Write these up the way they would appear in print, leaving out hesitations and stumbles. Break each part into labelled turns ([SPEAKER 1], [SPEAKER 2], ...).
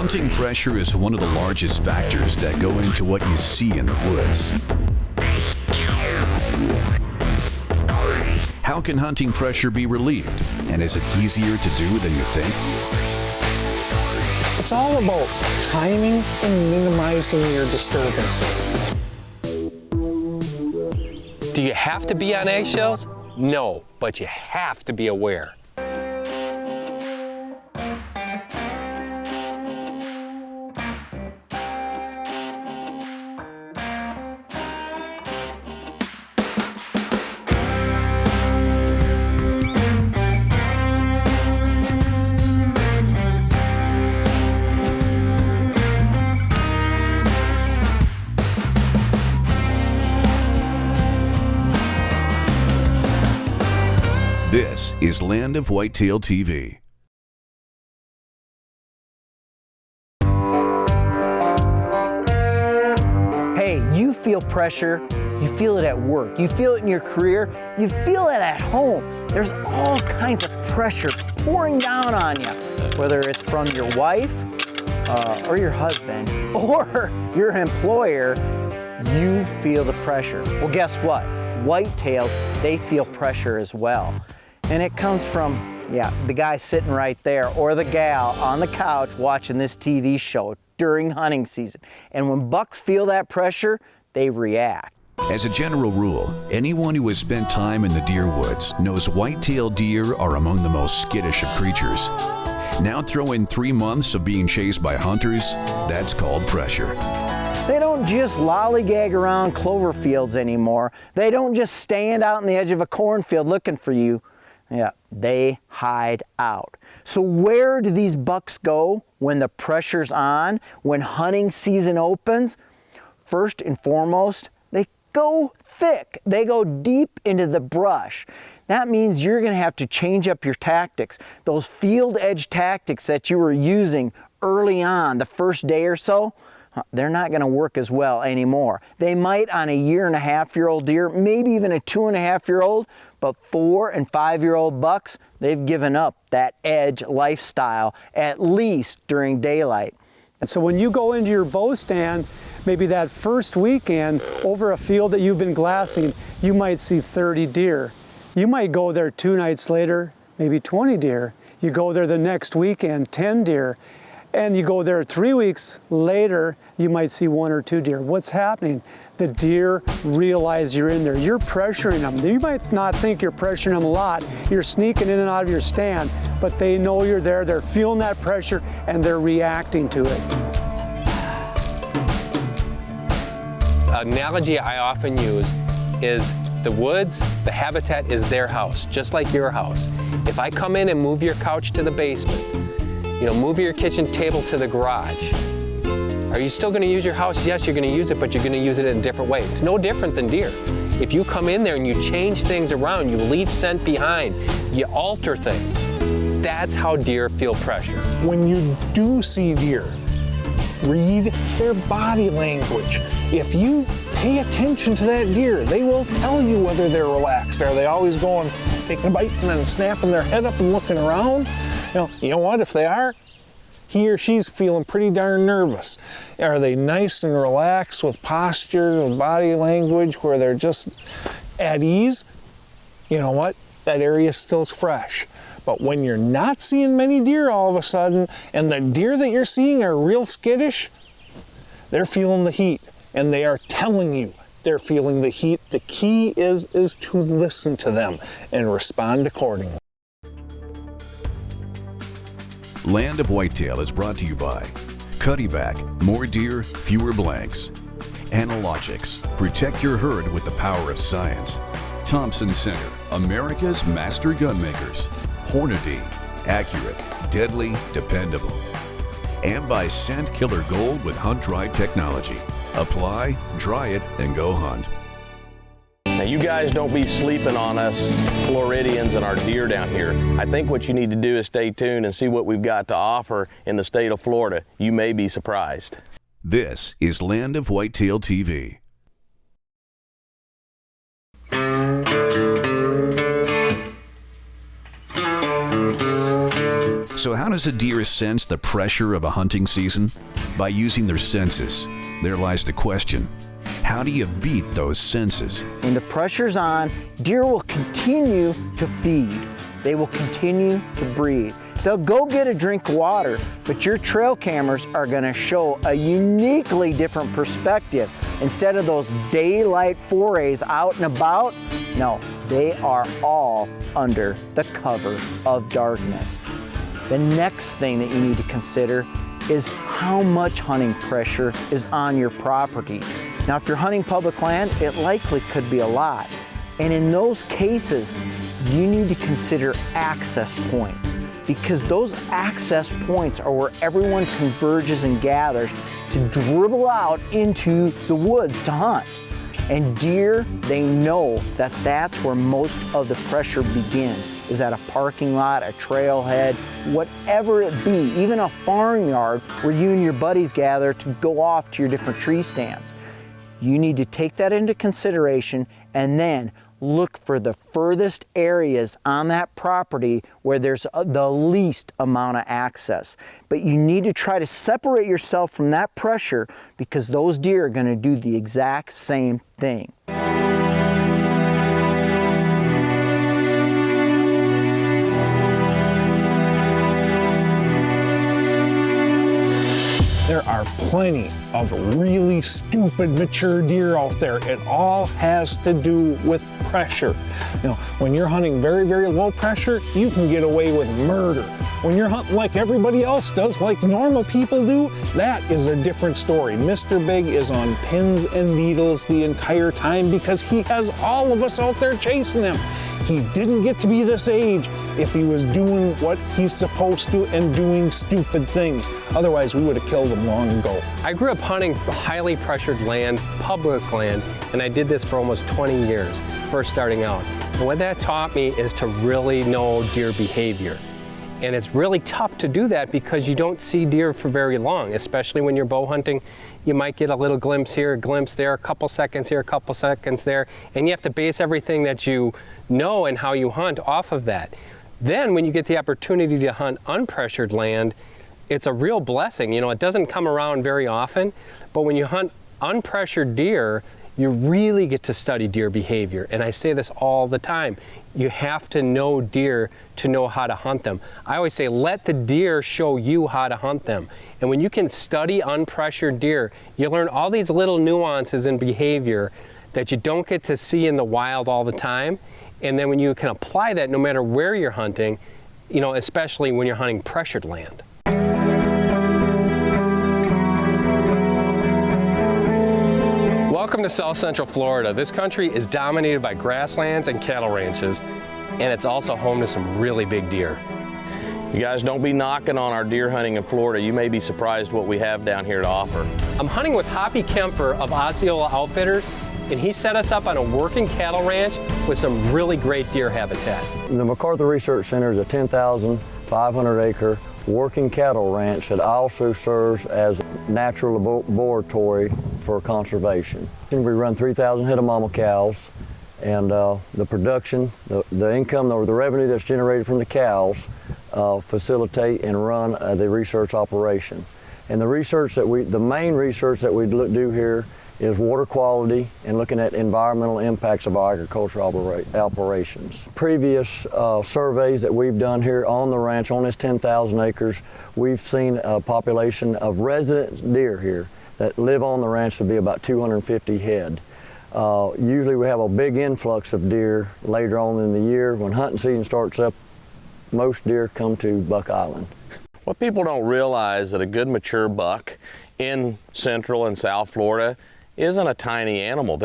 [SPEAKER 1] Hunting pressure is one of the largest factors that go into what you see in the woods. How can hunting pressure be relieved? And is it easier to do than you think?
[SPEAKER 2] It's all about timing and minimizing your disturbances.
[SPEAKER 3] Do you have to be on eggshells? No, but you have to be aware.
[SPEAKER 1] This is Land of Whitetail TV.
[SPEAKER 4] Hey, you feel pressure, you feel it at work, you feel it in your career, you feel it at home. There's all kinds of pressure pouring down on you, whether it's from your wife or your husband or your employer, you feel the pressure. Well, guess what? Whitetails, they feel pressure as well. And it comes from, the guy sitting right there or the gal on the couch watching this TV show during hunting season. And when bucks feel that pressure, they react.
[SPEAKER 1] As a general rule, anyone who has spent time in the deer woods knows white-tailed deer are among the most skittish of creatures. Now throw in 3 months of being chased by hunters, that's called pressure.
[SPEAKER 4] They don't just lollygag around clover fields anymore. They don't just stand out on the edge of a cornfield looking for you. They hide out. So where do these bucks go when the pressure's on, when hunting season opens? First and foremost, they go thick. They go deep into the brush. That means you're going to have to change up your tactics. Those field edge tactics that you were using early on, the first day or so, they're not going to work as well anymore. They might on a 1.5-year-old deer, maybe even a 2.5-year-old, but 4- and 5-year-old bucks, they've given up that edge lifestyle, at least during daylight.
[SPEAKER 2] And so when you go into your bow stand, maybe that first weekend over a field that you've been glassing, you might see 30 deer. You might go there 2 nights later, maybe 20 deer. You go there the next weekend, 10 deer. And you go there 3 weeks later, you might see 1 or 2 deer. What's happening? The deer realize you're in there. You're pressuring them. You might not think you're pressuring them a lot. You're sneaking in and out of your stand, but they know you're there. They're feeling that pressure and they're reacting to it.
[SPEAKER 3] An analogy I often use is the woods, the habitat is their house, just like your house. If I come in and move your couch to the basement, move your kitchen table to the garage. Are you still going to use your house? Yes, you're going to use it, but you're going to use it in a different way. It's no different than deer. If you come in there and you change things around, you leave scent behind, you alter things, that's how deer feel pressure.
[SPEAKER 2] When you do see deer, read their body language. If you pay attention to that deer, they will tell you whether they're relaxed. Are they always going, taking a bite and then snapping their head up and looking around? You know what, if they are, he or she's feeling pretty darn nervous. Are they nice and relaxed with posture, with body language, where they're just at ease? You know what, that area still fresh. But when you're not seeing many deer all of a sudden, and the deer that you're seeing are real skittish, they're feeling the heat, and they are telling you they're feeling the heat. The key is to listen to them and respond accordingly.
[SPEAKER 1] Land of Whitetail is brought to you by Cuddyback, more deer, fewer blanks. Analogics, protect your herd with the power of science. Thompson Center, America's master gunmakers. Hornady, accurate, deadly, dependable. And by Scent Killer Gold with Hunt Dry technology. Apply, dry it, and go hunt.
[SPEAKER 5] Now you guys don't be sleeping on us Floridians and our deer down here. I think what you need to do is stay tuned and see what we've got to offer in the state of Florida. You may be surprised.
[SPEAKER 1] This is Land of Whitetail TV. So how does a deer sense the pressure of a hunting season? By using their senses. There lies the question. How do you beat those senses?
[SPEAKER 4] When the pressure's on, deer will continue to feed. They will continue to breathe. They'll go get a drink of water, but your trail cameras are gonna show a uniquely different perspective. Instead of those daylight forays out and about, no, they are all under the cover of darkness. The next thing that you need to consider is how much hunting pressure is on your property. Now, if you're hunting public land, it likely could be a lot. And in those cases, you need to consider access points, because those access points are where everyone converges and gathers to dribble out into the woods to hunt. And deer, they know that that's where most of the pressure begins, is at a parking lot, a trailhead, whatever it be, even a farmyard where you and your buddies gather to go off to your different tree stands. You need to take that into consideration and then look for the furthest areas on that property where there's the least amount of access. But you need to try to separate yourself from that pressure, because those deer are going to do the exact same thing.
[SPEAKER 2] There are plenty of really stupid mature deer out there. It all has to do with pressure. You know, when you're hunting very, very low pressure, you can get away with murder. When you're hunting like everybody else does, like normal people do, that is a different story. Mr. Big is on pins and needles the entire time because he has all of us out there chasing him. He didn't get to be this age if he was doing what he's supposed to and doing stupid things. Otherwise, we would have killed him long ago.
[SPEAKER 3] I grew up hunting highly pressured land, public land, and I did this for almost 20 years, first starting out. And what that taught me is to really know deer behavior. And it's really tough to do that because you don't see deer for very long, especially when you're bow hunting. You might get a little glimpse here, a glimpse there, a couple seconds here, a couple seconds there, and you have to base everything that you know and how you hunt off of that. Then when you get the opportunity to hunt unpressured land, it's a real blessing. You know, it doesn't come around very often, but when you hunt unpressured deer, you really get to study deer behavior. And I say this all the time. You have to know deer to know how to hunt them. I always say, let the deer show you how to hunt them. And when you can study unpressured deer, you learn all these little nuances in behavior that you don't get to see in the wild all the time. And then when you can apply that no matter where you're hunting, you know, especially when you're hunting pressured land. Welcome to South Central Florida. This country is dominated by grasslands and cattle ranches, and it's also home to some really big deer.
[SPEAKER 5] You guys don't be knocking on our deer hunting in Florida. You may be surprised what we have down here to offer.
[SPEAKER 3] I'm hunting with Hoppy Kemper of Osceola Outfitters, and he set us up on a working cattle ranch with some really great deer habitat.
[SPEAKER 6] The MacArthur Research Center is a 10,500 acre working cattle ranch that also serves as a natural laboratory for conservation. We run 3,000 head of mama cows, and the production, the income, or the revenue that's generated from the cows facilitate and run the research operation. And the research that the main research that we do here is water quality and looking at environmental impacts of our agricultural operations. Previous surveys that we've done here on the ranch, on this 10,000 acres, we've seen a population of resident deer here that live on the ranch to be about 250 head. Usually we have a big influx of deer later on in the year. When hunting season starts up, most deer come to Buck Island.
[SPEAKER 5] What people don't realize is that a good mature buck in Central and South Florida isn't a tiny animal.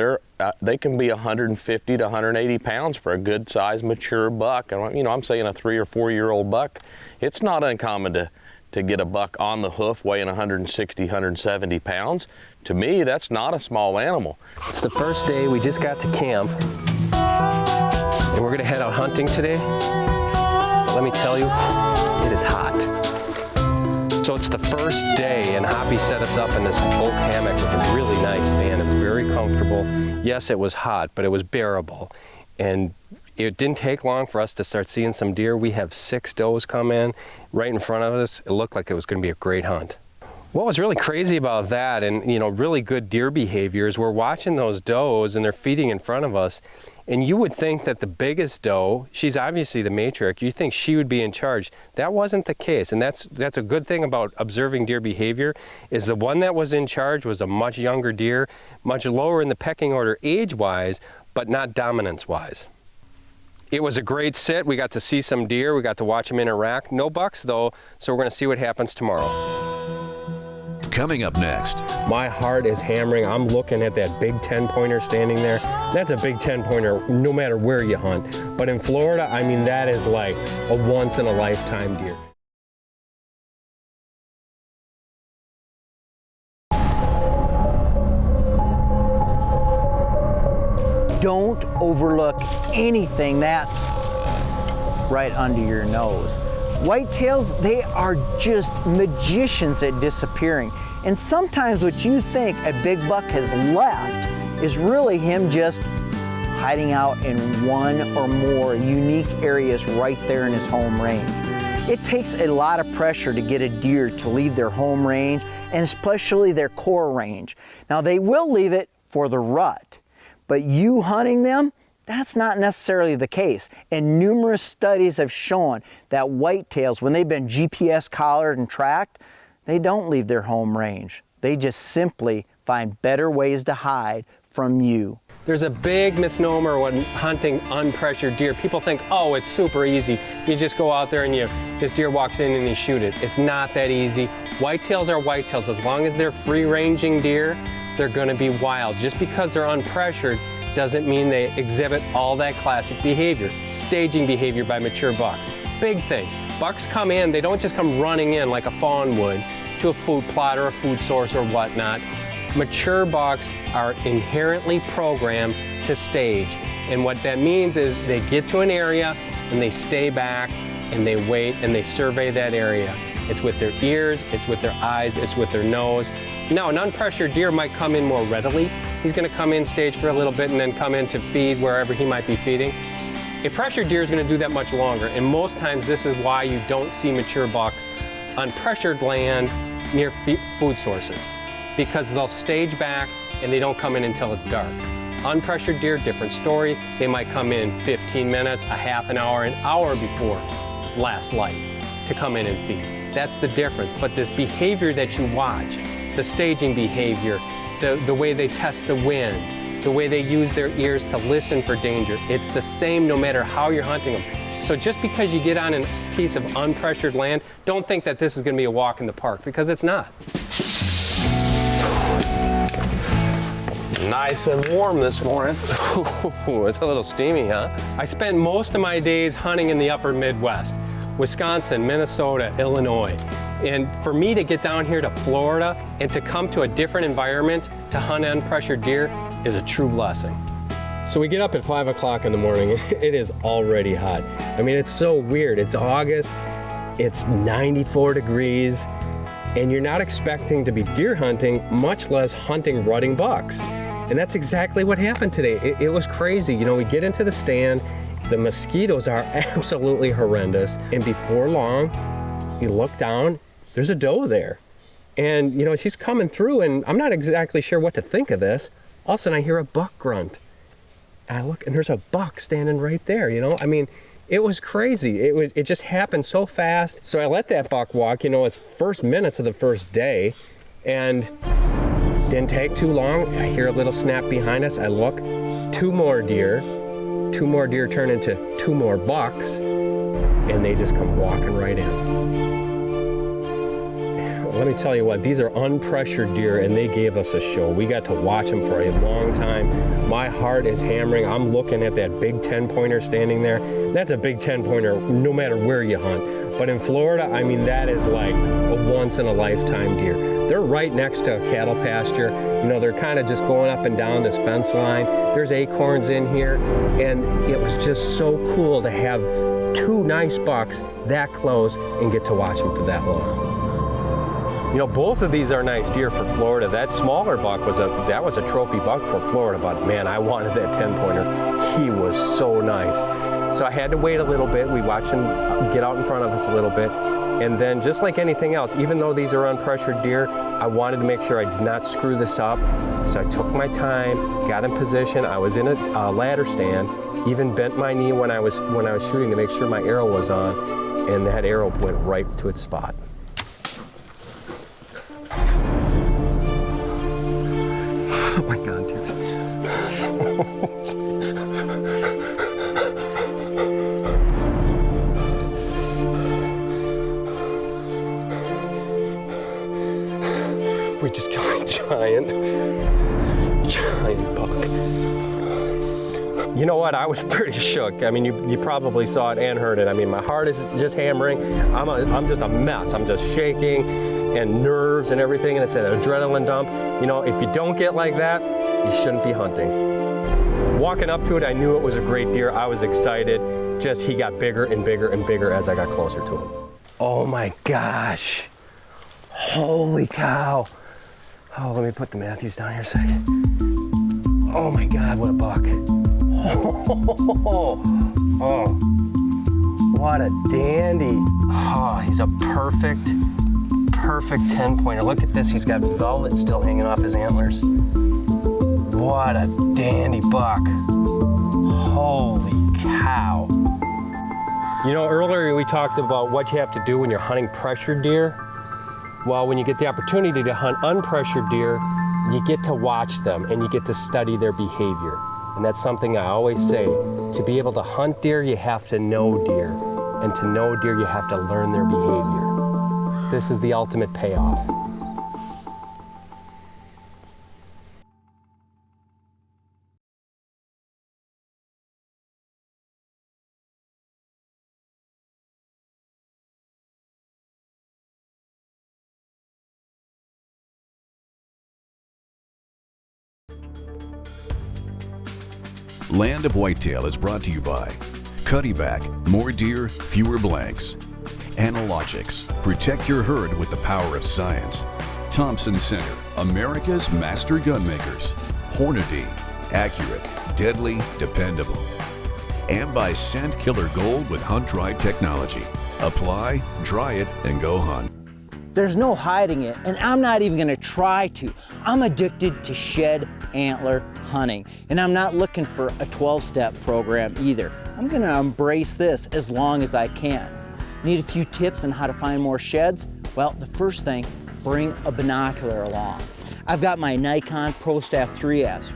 [SPEAKER 5] They can be 150 to 180 pounds for a good sized mature buck. And, you know, I'm saying a 3 or 4 year old buck. It's not uncommon to get a buck on the hoof weighing 160, 170 pounds. To me, that's not a small animal.
[SPEAKER 3] It's the first day, we just got to camp, and we're gonna head out hunting today. But let me tell you, it is hot. So it's the first day, and Hoppy set us up in this oak hammock with a really nice stand. It was very comfortable. Yes, it was hot, but it was bearable. And It didn't take long for us to start seeing some deer. We have 6 does come in right in front of us. It looked like it was going to be a great hunt. What was really crazy about that, and really good deer behavior, is we're watching those does and they're feeding in front of us, and you would think that the biggest doe, she's obviously the matriarch, you think she would be in charge. That wasn't the case, and that's a good thing about observing deer behavior, is the one that was in charge was a much younger deer, much lower in the pecking order age-wise, but not dominance-wise. It was a great sit. We got to see some deer. We got to watch them interact. No bucks though, so we're going to see what happens tomorrow.
[SPEAKER 1] Coming up next,
[SPEAKER 3] my heart is hammering. I'm looking at that big 10-pointer standing there. That's a big 10-pointer no matter where you hunt. But in Florida, I mean, that is like a once-in-a-lifetime deer.
[SPEAKER 4] Don't overlook anything that's right under your nose. Whitetails, they are just magicians at disappearing. And sometimes what you think a big buck has left is really him just hiding out in one or more unique areas right there in his home range. It takes a lot of pressure to get a deer to leave their home range, and especially their core range. Now, they will leave it for the rut, but you hunting them, that's not necessarily the case. And numerous studies have shown that whitetails, when they've been GPS collared and tracked, they don't leave their home range. They just simply find better ways to hide from you.
[SPEAKER 3] There's a big misnomer when hunting unpressured deer. People think, oh, it's super easy. You just go out there and this deer walks in and you shoot it. It's not that easy. Whitetails are whitetails. As long as they're free-ranging deer, they're gonna be wild. Just because they're unpressured doesn't mean they exhibit all that classic behavior. Staging behavior by mature bucks. Big thing. Bucks come in, they don't just come running in like a fawn would to a food plot or a food source or whatnot. Mature bucks are inherently programmed to stage. And what that means is they get to an area and they stay back and they wait and they survey that area. It's with their ears, it's with their eyes, it's with their nose. Now, an unpressured deer might come in more readily. He's gonna come in stage for a little bit and then come in to feed wherever he might be feeding. A pressured deer is gonna do that much longer, and most times this is why you don't see mature bucks on pressured land near food sources, because they'll stage back and they don't come in until it's dark. Unpressured deer, different story. They might come in 15 minutes, a half an hour before last light to come in and feed. That's the difference. But this behavior that you watch, the staging behavior, the way they test the wind, the way they use their ears to listen for danger, it's the same no matter how you're hunting them. So just because you get on a piece of unpressured land, don't think that this is going to be a walk in the park, because it's not.
[SPEAKER 5] Nice and warm this morning.
[SPEAKER 3] Ooh, it's a little steamy, huh? I spent most of my days hunting in the upper Midwest, Wisconsin, Minnesota, Illinois. And for me to get down here to Florida and to come to a different environment to hunt unpressured deer is a true blessing. So we get up at 5 o'clock in the morning. It is already hot. I mean, it's so weird. It's August, it's 94 degrees, and you're not expecting to be deer hunting, much less hunting rutting bucks. And that's exactly what happened today. It was crazy. You know, we get into the stand, the mosquitoes are absolutely horrendous, and before long, you look down, there's a doe there. And you know, she's coming through and I'm not exactly sure what to think of this. All of a sudden I hear a buck grunt. And I look and there's a buck standing right there, you know? I mean, it was crazy. It just happened so fast. So I let that buck walk, you know, it's first minutes of the first day, and didn't take too long. I hear a little snap behind us. I look, 2 more deer turn into 2 more bucks, and they just come walking right in. Let me tell you what, these are unpressured deer and they gave us a show. We got to watch them for a long time. My heart is hammering. I'm looking at that big 10-pointer standing there. That's a big 10-pointer no matter where you hunt. But in Florida, I mean, that is like a once-in-a-lifetime deer. They're right next to a cattle pasture. You know, they're kind of just going up and down this fence line. There's acorns in here, and it was just so cool to have 2 nice bucks that close and get to watch them for that long. You know, both of these are nice deer for Florida. That smaller buck was a trophy buck for Florida, but man, I wanted that 10-pointer. He was so nice. So I had to wait a little bit. We watched him get out in front of us a little bit. And then just like anything else, even though these are unpressured deer, I wanted to make sure I did not screw this up. So I took my time, got in position. I was in a ladder stand, even bent my knee when I was shooting to make sure my arrow was on, and that arrow went right to its spot. Oh my God, dude. We just killed a giant buck. You know what? I was pretty shook. I mean, you probably saw it and heard it. I mean, my heart is just hammering. I'm just a mess. I'm just shaking and nerves and everything, and it's an adrenaline dump. You know, if you don't get like that, you shouldn't be hunting. Walking up to it, I knew it was a great deer. I was excited. Just he got bigger and bigger and bigger as I got closer to him. Oh my gosh. Holy cow. Oh, let me put the Matthews down here a second. Oh my God, what a buck. Oh, what a dandy. Oh, he's a perfect 10-pointer. Look at this, he's got velvet still hanging off his antlers. What a dandy buck. Holy cow. You know, earlier we talked about what you have to do when you're hunting pressured deer. Well, when you get the opportunity to hunt unpressured deer, you get to watch them and you get to study their behavior. And that's something I always say. To be able to hunt deer, you have to know deer. And to know deer, you have to learn their behavior. This is the ultimate payoff.
[SPEAKER 1] Land of Whitetail is brought to you by Cuddyback, more deer, fewer blanks. Analogics, protect your herd with the power of science. Thompson Center, America's master gunmakers. Hornady, accurate, deadly, dependable. And by Scent Killer Gold with Hunt Dry technology. Apply, dry it, and go hunt.
[SPEAKER 4] There's no hiding it, and I'm not even gonna try to. I'm addicted to shed antler hunting, and I'm not looking for a 12-step program either. I'm gonna embrace this as long as I can. Need a few tips on how to find more sheds? Well, the first thing, bring a binocular along. I've got my Nikon ProStaff 3S,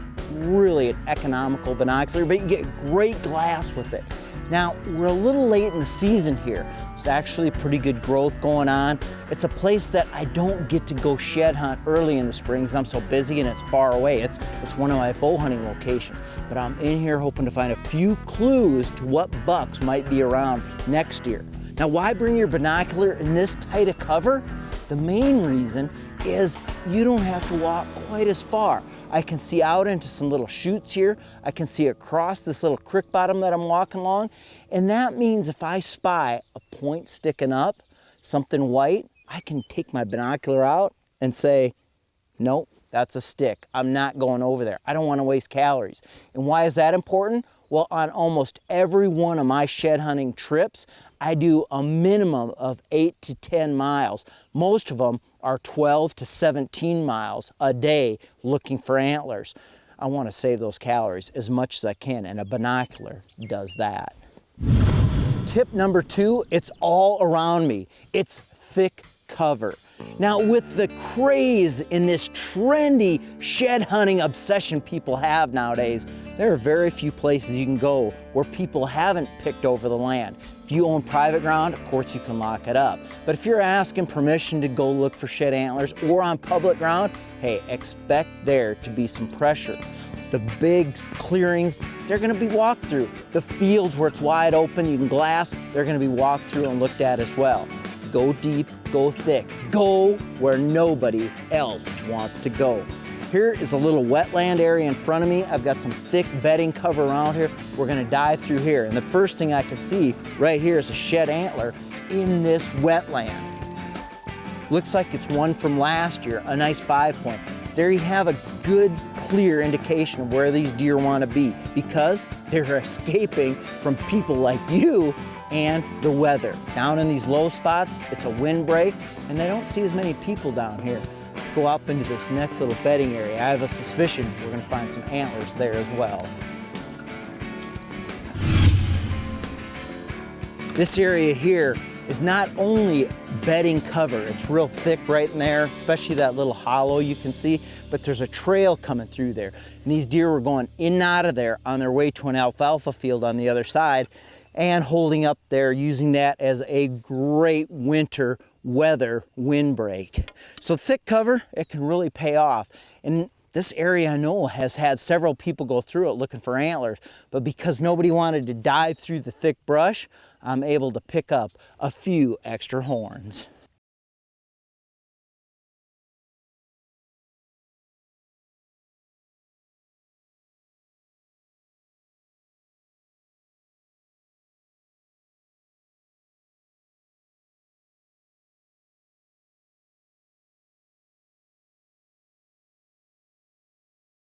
[SPEAKER 4] really an economical binocular, but you get great glass with it. Now, we're a little late in the season here. There's actually pretty good growth going on. It's a place that I don't get to go shed hunt early in the spring because I'm so busy and it's far away. It's one of my bow hunting locations. But I'm in here hoping to find a few clues to what bucks might be around next year. Now, why bring your binocular in this tight a cover? The main reason is you don't have to walk quite as far. I can see out into some little chutes here. I can see across this little creek bottom that I'm walking along. And that means if I spy a point sticking up, something white, I can take my binocular out and say, nope, that's a stick. I'm not going over there. I don't want to waste calories. And why is that important? Well, on almost every one of my shed hunting trips, I do a minimum of 8 to 10 miles. Most of them are 12 to 17 miles a day looking for antlers. I want to save those calories as much as I can, and a binocular does that. Tip number 2, it's all around me. It's thick cover. Now, with the craze in this trendy shed hunting obsession people have nowadays, there are very few places you can go where people haven't picked over the land. If you own private ground, of course you can lock it up. But if you're asking permission to go look for shed antlers or on public ground, hey, expect there to be some pressure. The big clearings, they're gonna be walked through. The fields where it's wide open, you can glass, they're gonna be walked through and looked at as well. Go deep, go thick, go where nobody else wants to go. Here is a little wetland area in front of me. I've got some thick bedding cover around here. We're gonna dive through here. And the first thing I can see right here is a shed antler in this wetland. Looks like it's one from last year, a nice 5-point. There you have a good, clear indication of where these deer want to be because they're escaping from people like you and the weather. Down in these low spots, it's a windbreak, and they don't see as many people down here. Let's go up into this next little bedding area. I have a suspicion we're going to find some antlers there as well. This area here is not only bedding cover, it's real thick right in there, especially that little hollow you can see, but there's a trail coming through there. And these deer were going in and out of there on their way to an alfalfa field on the other side and holding up there, using that as a great winter weather windbreak. So thick cover, it can really pay off. And this area I know has had several people go through it looking for antlers, but because nobody wanted to dive through the thick brush, I'm able to pick up a few extra horns.